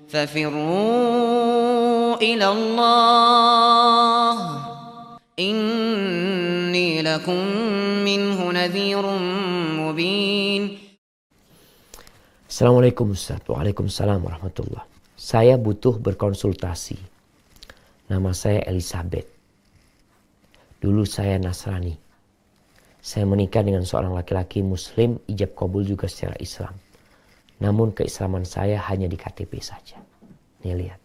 ففروا إلى الله إني لكم منه نذير مبين. Assalamualaikum Ustaz. Waalaikumsalam warahmatullah. Saya butuh berkonsultasi. Nama saya Elizabeth. Dulu saya Nasrani. Saya menikah dengan seorang laki-laki Muslim, ijab kabul juga secara Islam. Namun keislaman saya hanya di KTP saja. Nih lihat,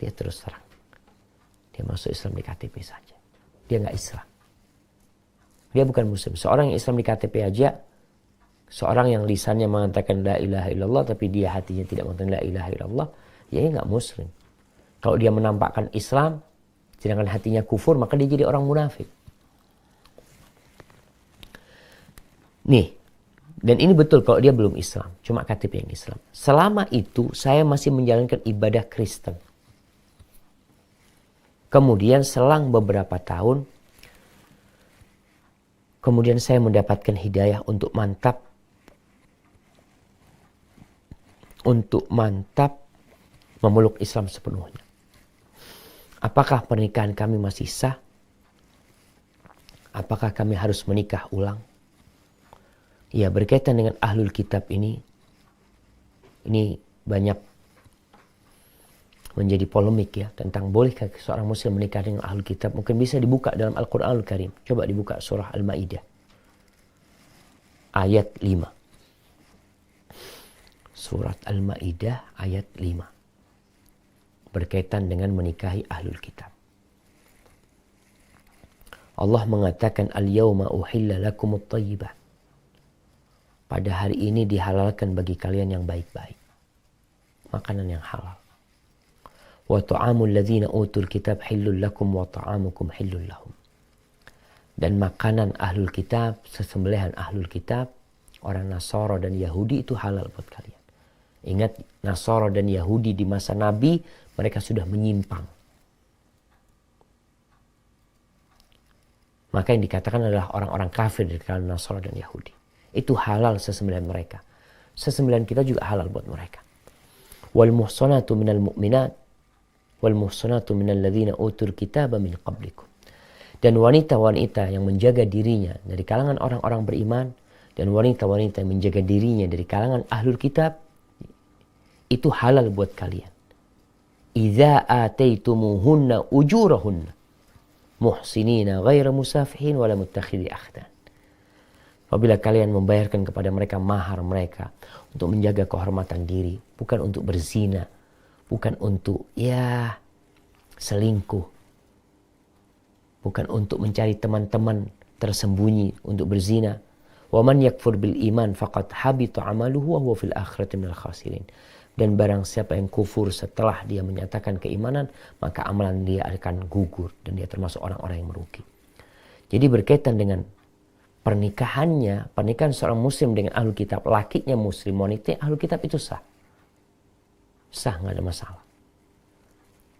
dia terus terang. Dia masuk Islam di KTP saja. Dia nggak Islam. Dia bukan Muslim. Seorang yang Islam di KTP aja, seorang yang lisannya mengatakan la ilaha illallah tapi dia hatinya tidak mengatakan la ilaha illallah, ya dia nggak Muslim. Kalau dia menampakkan Islam, sedangkan hatinya kufur, maka dia jadi orang munafik. Nih, dan ini betul kalau dia belum Islam, cuma KTP yang Islam. Selama itu saya masih menjalankan ibadah Kristen. Kemudian selang beberapa tahun, kemudian saya mendapatkan hidayah untuk mantap memeluk Islam sepenuhnya. Apakah pernikahan kami masih sah? Apakah kami harus menikah ulang? Ya, berkaitan dengan ahlul kitab ini banyak menjadi polemik ya, tentang bolehkah seorang muslim menikah dengan ahlul kitab. Mungkin bisa dibuka dalam Al-Quranul Karim. Coba dibuka surah Al-Ma'idah ayat 5. Surat Al-Ma'idah ayat 5. Berkaitan dengan menikahi ahlul kitab. Allah mengatakan al-yawma uhilla lakumut thayyibat. Pada hari ini dihalalkan bagi kalian yang baik-baik. Makanan yang halal. Wa ta'amul ladzina utul kitab hillul lakum wa ta'amukum hillul lahum. Dan makanan ahlul kitab, sesembelihan ahlul kitab, orang Nasara dan Yahudi itu halal buat kalian. Ingat, Nasara dan Yahudi di masa Nabi, mereka sudah menyimpang. Maka yang dikatakan adalah orang-orang kafir dari kalangan Nasara dan Yahudi. Itu halal sesembelihan mereka. Sesembelihan kita juga halal buat mereka. Wal muhsanatu minal mu'minat wal muhsanatu minal ladzina utul kitaba min qablikum. Dan wanita-wanita yang menjaga dirinya dari kalangan orang-orang beriman dan wanita-wanita yang menjaga dirinya dari kalangan ahlul kitab, itu halal buat kalian. Idza ataitumuhunna ujurahunna muhsinina ghaira musafihin wala muttakhidhi akhdan. Apabila kalian membayarkan kepada mereka mahar mereka untuk menjaga kehormatan diri, bukan untuk berzina, bukan untuk selingkuh, bukan untuk mencari teman-teman tersembunyi untuk berzina. Wa man yakfur bil iman faqad habita amaluhu wa huwa fil akhirati minal khasirin. Dan barang siapa yang kufur setelah dia menyatakan keimanan, maka amalan dia akan gugur dan dia termasuk orang-orang yang merugi. Jadi berkaitan dengan pernikahan seorang muslim dengan ahlul kitab, lakinya muslim, wanitanya ahlul kitab, itu sah. Sah, nggak ada masalah.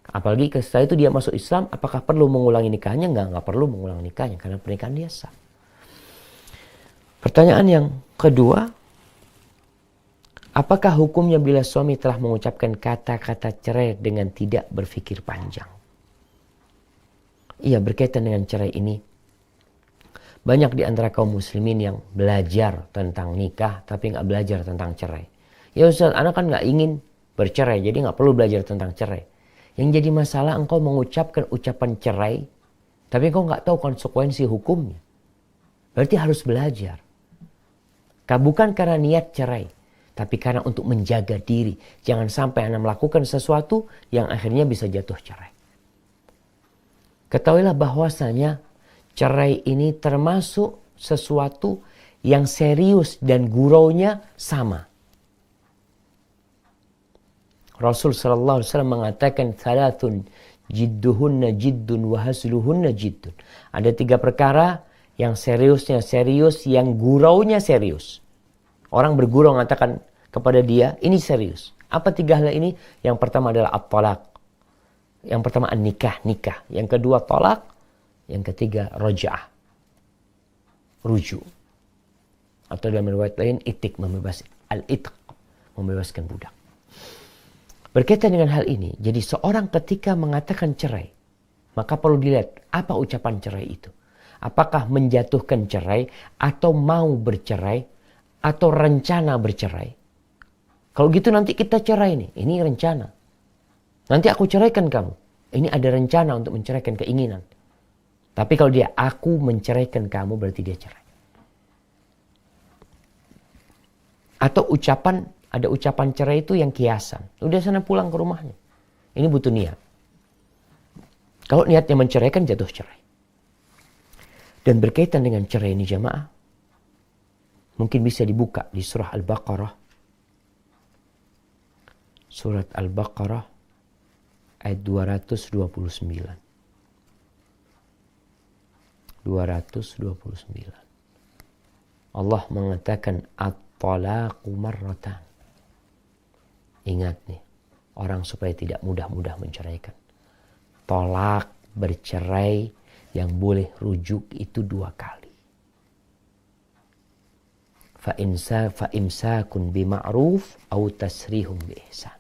Apalagi setelah itu dia masuk Islam, apakah perlu mengulangi nikahnya? Nggak perlu mengulangi nikahnya karena pernikahan dia sah. Pertanyaan yang kedua, apakah hukumnya bila suami telah mengucapkan kata-kata cerai dengan tidak berpikir panjang? Iya, berkaitan dengan cerai ini, banyak di antara kaum muslimin yang belajar tentang nikah tapi nggak belajar tentang cerai. Ya Ustaz, anak kan nggak ingin bercerai, jadi nggak perlu belajar tentang cerai. Yang jadi masalah, engkau mengucapkan ucapan cerai, tapi engkau nggak tahu konsekuensi hukumnya. Berarti harus belajar. Bukan karena niat cerai, tapi karena untuk menjaga diri. Jangan sampai Anda melakukan sesuatu yang akhirnya bisa jatuh cerai. Ketahuilah bahwasanya cerai ini termasuk sesuatu yang serius dan guraunya sama. Rasul sallallahu alaihi wasallam mengatakan salatun jidduhunna jiddun wa hasluhunna jiddun. Ada 3 perkara yang seriusnya serius, yang guraunya serius. Orang bergurau mengatakan kepada dia, ini serius. Apa 3 hal ini? Yang pertama adalah at-talaq. Yang pertama nikah. Yang kedua talak. Yang ketiga raja'ah, rujuk. Atau dalam riwayat lain itik, membebaskan budak. Berkaitan dengan hal ini, jadi seorang ketika mengatakan cerai, maka perlu dilihat apa ucapan cerai itu. Apakah menjatuhkan cerai atau mau bercerai atau rencana bercerai. Kalau gitu nanti kita cerai nih, ini rencana. Nanti aku ceraikan kamu. Ini ada rencana untuk menceraikan keinginan. Tapi kalau dia aku menceraikan kamu berarti dia cerai. Atau ada ucapan cerai itu yang kiasan. Udah sana pulang ke rumahnya. Ini butuh niat. Kalau niatnya menceraikan jatuh cerai. Dan berkaitan dengan cerai ini jamaah, mungkin bisa dibuka di surah Al-Baqarah. Surat Al-Baqarah ayat 229. 229. Allah mengatakan at-talaqu marratan. Ingat nih, orang supaya tidak mudah-mudah menceraikan. Tolak, bercerai yang boleh rujuk itu 2 kali. Fa'imsakun bima'ruf au tasrihum biihsan.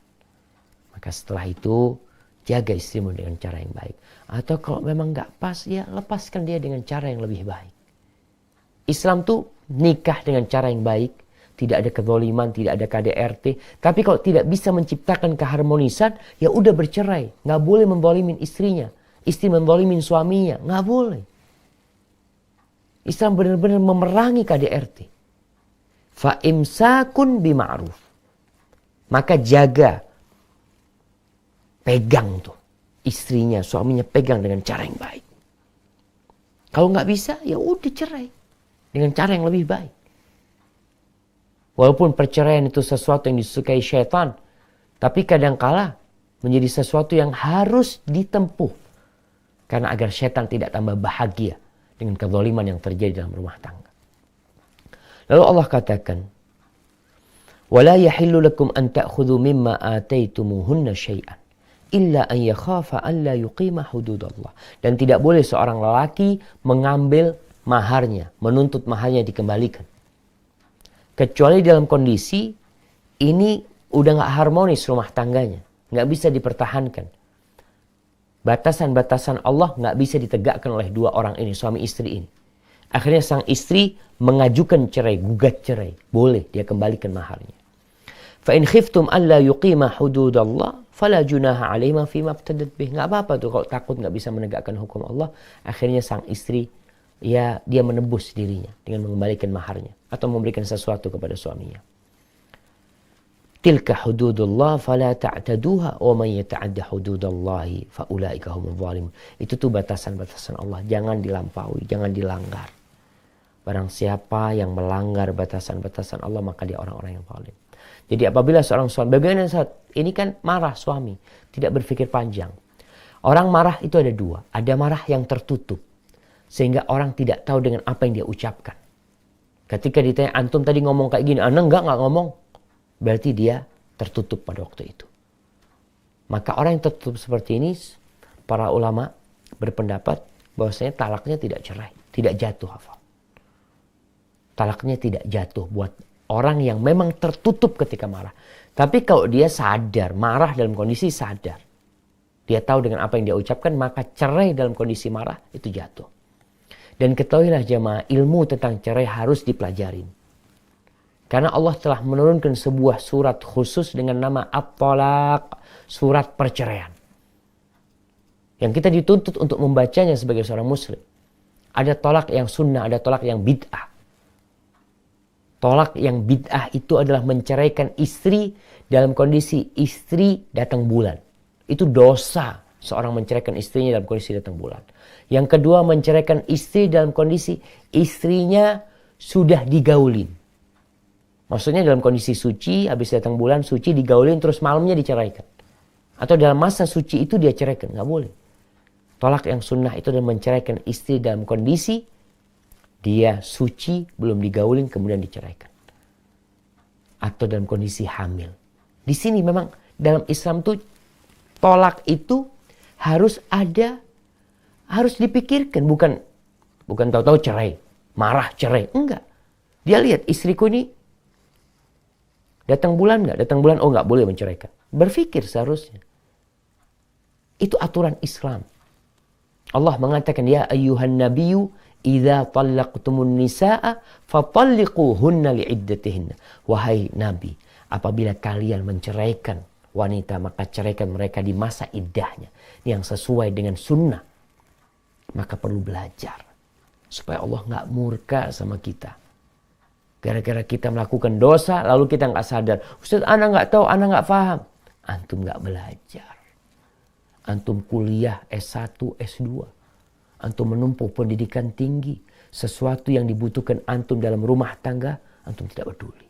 Maka setelah itu jaga istrimu dengan cara yang baik. Atau kalau memang gak pas, ya lepaskan dia dengan cara yang lebih baik. Islam tuh nikah dengan cara yang baik. Tidak ada kezaliman, tidak ada KDRT. Tapi kalau tidak bisa menciptakan keharmonisan, ya udah bercerai. Gak boleh menzalimin istrinya. Istri menzalimin suaminya. Gak boleh. Islam benar-benar memerangi KDRT. Fa'imsakun bima'ruf. Maka jaga. Pegang tuh. Istrinya, suaminya pegang dengan cara yang baik. Kalau nggak bisa, ya udah cerai. Dengan cara yang lebih baik. Walaupun perceraian itu sesuatu yang disukai syaitan. Tapi kadangkala menjadi sesuatu yang harus ditempuh. Karena agar syaitan tidak tambah bahagia dengan kezaliman yang terjadi dalam rumah tangga. Lalu Allah katakan, وَلَا يَحِلُّ لَكُمْ أَن تَأْخُذُوا مِمَّا آتَيْتُمُوهُنَّ شَيْئًا إِلَّا أَن يَخَافَ أَلَّا يُقِيمَ حُدُودَ اللَّهِ. Dan tidak boleh seorang lelaki mengambil maharnya, menuntut maharnya dikembalikan. Kecuali dalam kondisi ini udah gak harmonis rumah tangganya. Gak bisa dipertahankan. Batasan-batasan Allah gak bisa ditegakkan oleh 2 orang ini, suami istri ini. Akhirnya sang istri mengajukan cerai, gugat cerai. Boleh dia kembalikan maharnya. فَإِنْ خِفْتُمْ أَلَّا يُقِيمَ حُدُودَ اللَّهِ فَلَا جُنَاحَ عَلَيْهِمَا فِيمَا ابْتَدَتْ بِهِ. Gak apa-apa tuh kalau takut gak bisa menegakkan hukum Allah. Akhirnya sang istri, ya dia menebus dirinya dengan mengembalikan maharnya. Atau memberikan sesuatu kepada suaminya. Tilka hududullah fala ta'taduha wa man yata'adda hududallahi fa ulaika humudz zalimun. Itu tuh batasan-batasan Allah, jangan dilampaui, jangan dilanggar. Barang siapa yang melanggar batasan-batasan Allah maka dia orang-orang yang zalim. Jadi apabila seorang suami, bagaimana saat ini kan marah suami, tidak berpikir panjang. Orang marah itu ada 2, ada marah yang tertutup sehingga orang tidak tahu dengan apa yang dia ucapkan. Ketika ditanya antum tadi ngomong kayak gini, ana enggak ngomong. Berarti dia tertutup pada waktu itu. Maka orang yang tertutup seperti ini, para ulama berpendapat bahwasanya talaknya tidak cerai, tidak jatuh hafal. Talaknya tidak jatuh buat orang yang memang tertutup ketika marah. Tapi kalau dia sadar, marah dalam kondisi sadar, dia tahu dengan apa yang dia ucapkan, maka cerai dalam kondisi marah itu jatuh. Dan ketahuilah jemaah, ilmu tentang cerai harus dipelajarin. Karena Allah telah menurunkan sebuah surat khusus dengan nama At-Talaq, surat perceraian. Yang kita dituntut untuk membacanya sebagai seorang muslim. Ada tolak yang sunnah, ada tolak yang bid'ah. Tolak yang bid'ah itu adalah menceraikan istri dalam kondisi istri datang bulan. Itu dosa seorang menceraikan istrinya dalam kondisi datang bulan. Yang kedua, menceraikan istri dalam kondisi istrinya sudah digaulin. Maksudnya dalam kondisi suci, habis datang bulan suci digaulin terus malamnya diceraikan. Atau dalam masa suci itu dia ceraikan, nggak boleh. Tolak yang sunnah itu adalah menceraikan istri dalam kondisi dia suci, belum digaulin, kemudian diceraikan. Atau dalam kondisi hamil. Di sini memang dalam Islam tuh tolak itu harus ada, harus dipikirkan. Bukan tahu-tahu cerai, marah cerai. Enggak. Dia lihat istriku ini Datang bulan nggak? Datang bulan, oh nggak boleh menceraikan. Berpikir seharusnya. Itu aturan Islam. Allah mengatakan, ya ayyuhan nabiyyu idza talaqtumun nisaa fatalliquhunna li'iddatihinna. Wahai Nabi, apabila kalian menceraikan wanita, maka ceraikan mereka di masa iddahnya yang sesuai dengan sunnah. Maka perlu belajar supaya Allah nggak murka sama kita. Gara-gara kita melakukan dosa, lalu kita nggak sadar. Ustaz, ana nggak tahu, ana nggak paham. Antum nggak belajar. Antum kuliah S1, S2. Antum menumpuk pendidikan tinggi. Sesuatu yang dibutuhkan antum dalam rumah tangga, antum tidak peduli.